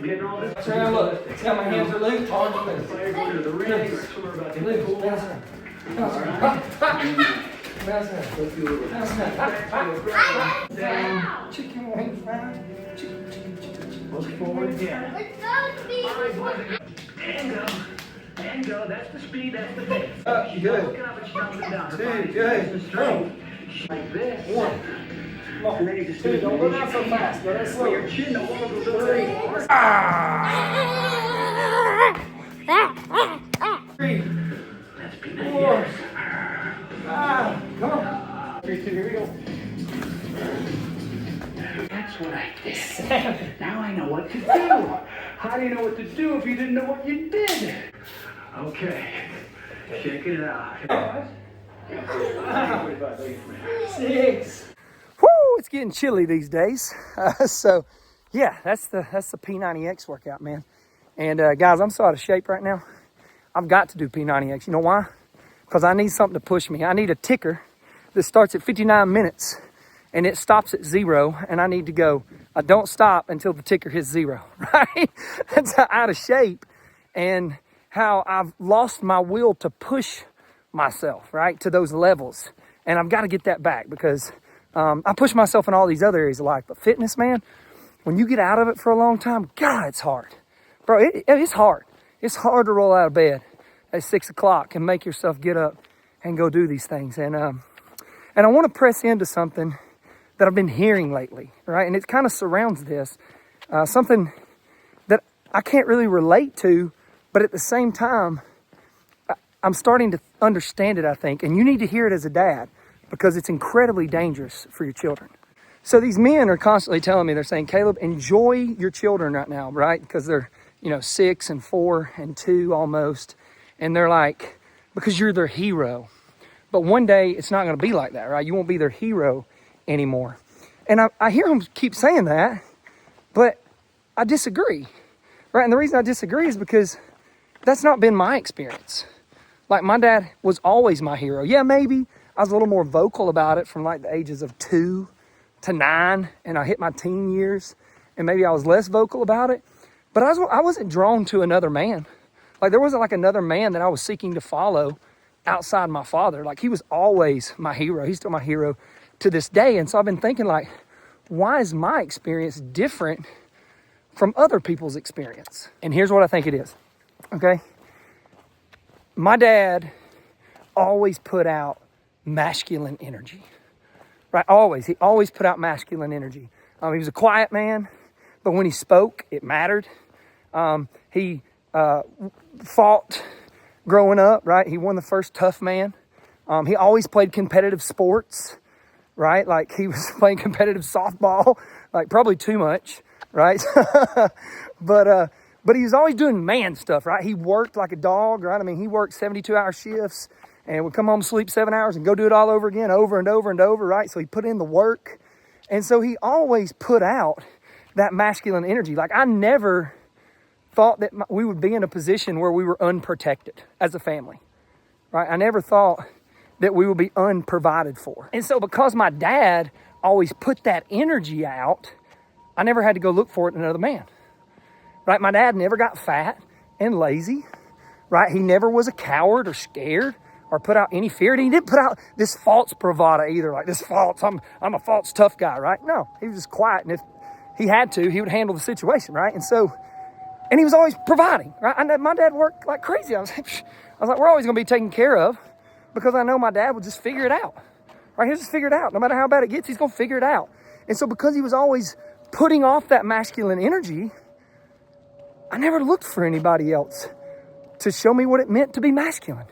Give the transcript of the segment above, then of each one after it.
Getting all this. Turn around, look. See how my hands are loose? Fire going to the ring. That's what we're about to do. Loose. Bounce around. Bounce around. Bounce around. Let's do a little. Bounce around. Down. Chicken wing fry. Chicken. Look forward again. Let's go, Steve. And go. And go. That's the speed. That's the pace. Good. Look out, but you don't down. 2, good. Like this. 1. And then you just Dude, don't go down so fast. Go down slow. your chin. The wall goes over there. 3, That's be 4, nice. 5. Come on. 3, 2, here we go. That's what I did. 7. Now I know what to do. How do you know what to do if you didn't know what you did? Okay. Check it out. 6. Woo! It's getting chilly these days. So, yeah, that's the P90X workout, man. And guys, I'm so out of shape right now. I've got to do P90X. You know why? Because I need something to push me. I need a ticker that starts at 59 minutes and it stops at 0. And I need to go. I don't stop until the ticker hits 0, right? That's how out of shape and how I've lost my will to push myself, right, to those levels. And I've got to get that back because I push myself in all these other areas of life. But fitness, man, when you get out of it for a long time, God, it's hard. Bro, it's hard. It's hard to roll out of bed at 6 o'clock and make yourself get up and go do these things. And I want to press into something that I've been hearing lately, right? And it kind of surrounds this, something that I can't really relate to, but at the same time, I'm starting to understand it, I think. And you need to hear it as a dad because it's incredibly dangerous for your children. So these men are constantly telling me, they're saying, Caleb, enjoy your children right now, right? Because they're, 6 and 4 and 2 almost. And they're like, because you're their hero. But one day it's not going to be like that, right? You won't be their hero anymore. And I hear them keep saying that, but I disagree, right? And the reason I disagree is because that's not been my experience. Like, my dad was always my hero. Yeah, maybe I was a little more vocal about it from like the ages of 2 to 9, and I hit my teen years, and maybe I was less vocal about it. But I wasn't drawn to another man. Like, there wasn't like another man that I was seeking to follow outside my father. Like, he was always my hero. He's still my hero to this day. And so I've been thinking, like, why is my experience different from other people's experience? And here's what I think it is, okay? My dad always put out masculine energy, right? Always. He always put out masculine energy. He was a quiet man, but when he spoke, it mattered. He fought growing up, right? He won the first tough man. He always played competitive sports, right? Like, he was playing competitive softball, like probably too much, right? But he was always doing man stuff, right? He worked like a dog, right? I mean, he worked 72-hour shifts and would come home, sleep 7 hours and go do it all over again, over and over and over, right? So he put in the work. And so he always put out that masculine energy. Like, I never thought that we would be in a position where we were unprotected as a family, right? I never thought that we would be unprovided for. And so because my dad always put that energy out, I never had to go look for it in another man, right? My dad never got fat and lazy, right? He never was a coward or scared or put out any fear. And he didn't put out this false bravado either, like this false, I'm a false tough guy, right? No, he was just quiet. And if he had to, he would handle the situation, right? And he was always providing, right? My dad worked like crazy. I was like, we're always going to be taken care of because I know my dad would just figure it out, right? He'll just figure it out. No matter how bad it gets, he's going to figure it out. And so because he was always putting off that masculine energy, I never looked for anybody else to show me what it meant to be masculine.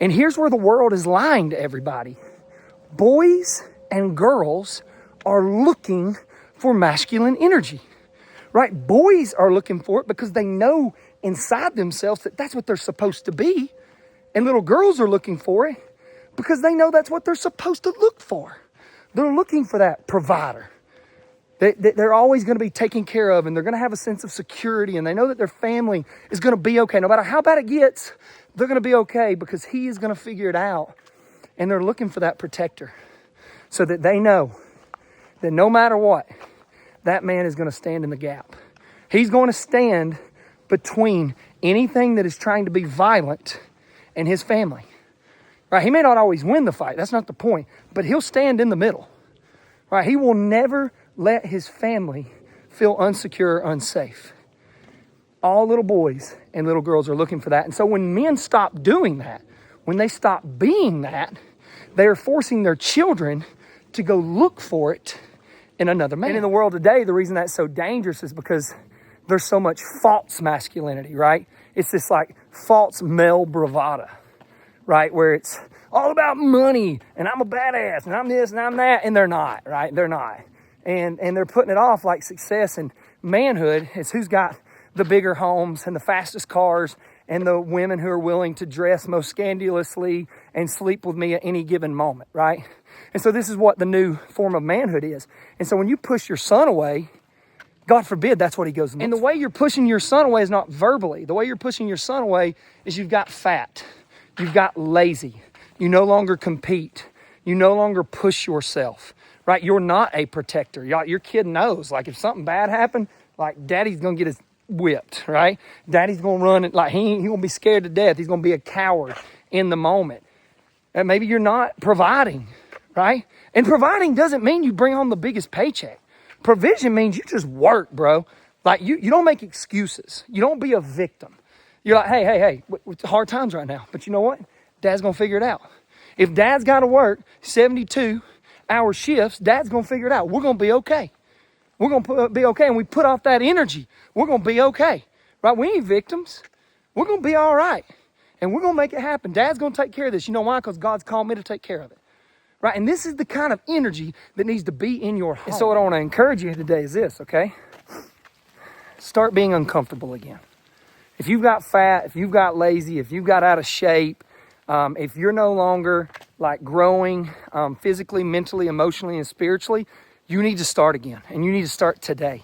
And here's where the world is lying to everybody. Boys and girls are looking for masculine energy, right? Boys are looking for it because they know inside themselves that that's what they're supposed to be. And little girls are looking for it because they know that's what they're supposed to look for. They're looking for that provider. They're always going to be taken care of, and they're going to have a sense of security, and they know that their family is going to be okay. No matter how bad it gets, they're going to be okay because he is going to figure it out. And they're looking for that protector so that they know that no matter what, that man is going to stand in the gap. He's going to stand between anything that is trying to be violent and his family. Right? He may not always win the fight. That's not the point. But he'll stand in the middle. Right? He will never let his family feel unsecure, unsafe. All little boys and little girls are looking for that. And so when men stop doing that, when they stop being that, they are forcing their children to go look for it in another man. And in the world today, the reason that's so dangerous is because there's so much false masculinity, right? It's this like false male bravado, right? Where it's all about money and I'm a badass and I'm this and I'm that. And they're not, right? They're not. And they're putting it off like success and manhood is who's got the bigger homes and the fastest cars and the women who are willing to dress most scandalously and sleep with me at any given moment, right? And so this is what the new form of manhood is. And so when you push your son away, God forbid that's what he goes and the way you're pushing your son away is not verbally. The way you're pushing your son away is you've got fat. You've got lazy. You no longer compete. You no longer push yourself, right? You're not a protector. Your kid knows, like if something bad happened, like daddy's going to get his whipped, right? Daddy's going to run it like he going to be scared to death. He's going to be a coward in the moment. And maybe you're not providing, right? And providing doesn't mean you bring home the biggest paycheck. Provision means you just work, bro. Like you don't make excuses. You don't be a victim. You're like, hey, it's hard times right now. But you know what? Dad's going to figure it out. If dad's got to work 72-hour shifts, dad's going to figure it out. We're going to be okay. We're going to be okay. And we put off that energy. We're going to be okay, right? We ain't victims. We're going to be all right. And we're going to make it happen. Dad's going to take care of this. You know why? Because God's called me to take care of it. Right? And this is the kind of energy that needs to be in your home. And so what I want to encourage you today is this, okay? Start being uncomfortable again. If you've got fat, if you've got lazy, if you've got out of shape, if you're no longer like growing physically, mentally, emotionally, and spiritually, you need to start again. And you need to start today.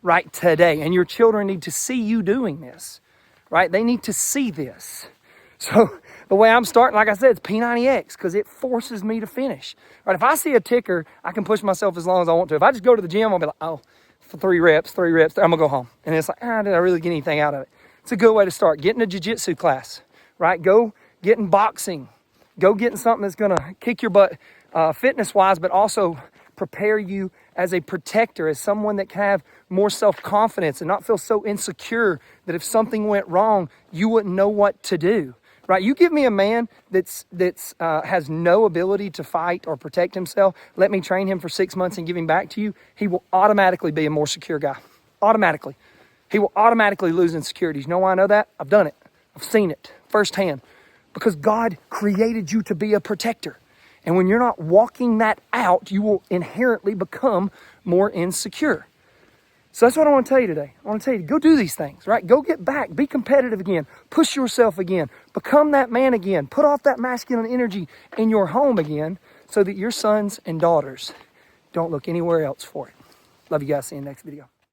Right? Today. And your children need to see you doing this. Right? They need to see this. So the way I'm starting, like I said, it's P90X because it forces me to finish. Right? If I see a ticker, I can push myself as long as I want to. If I just go to the gym, I'll be like, oh, for 3 reps, I'm going to go home. And it's like, did I really get anything out of it? It's a good way to start. Get in a jiu-jitsu class, right? Go get in boxing. Go get in something that's going to kick your butt fitness-wise, but also prepare you as a protector, as someone that can have more self-confidence and not feel so insecure that if something went wrong, you wouldn't know what to do. Right? You give me a man that's has no ability to fight or protect himself. Let me train him for 6 months and give him back to you. He will automatically be a more secure guy. Automatically. He will automatically lose insecurities. You know why I know that? I've done it. I've seen it firsthand. Because God created you to be a protector. And when you're not walking that out, you will inherently become more insecure. So that's what I want to tell you today. I want to tell you, go do these things, right? Go get back. Be competitive again. Push yourself again. Become that man again. Put off that masculine energy in your home again so that your sons and daughters don't look anywhere else for it. Love you guys. See you in the next video.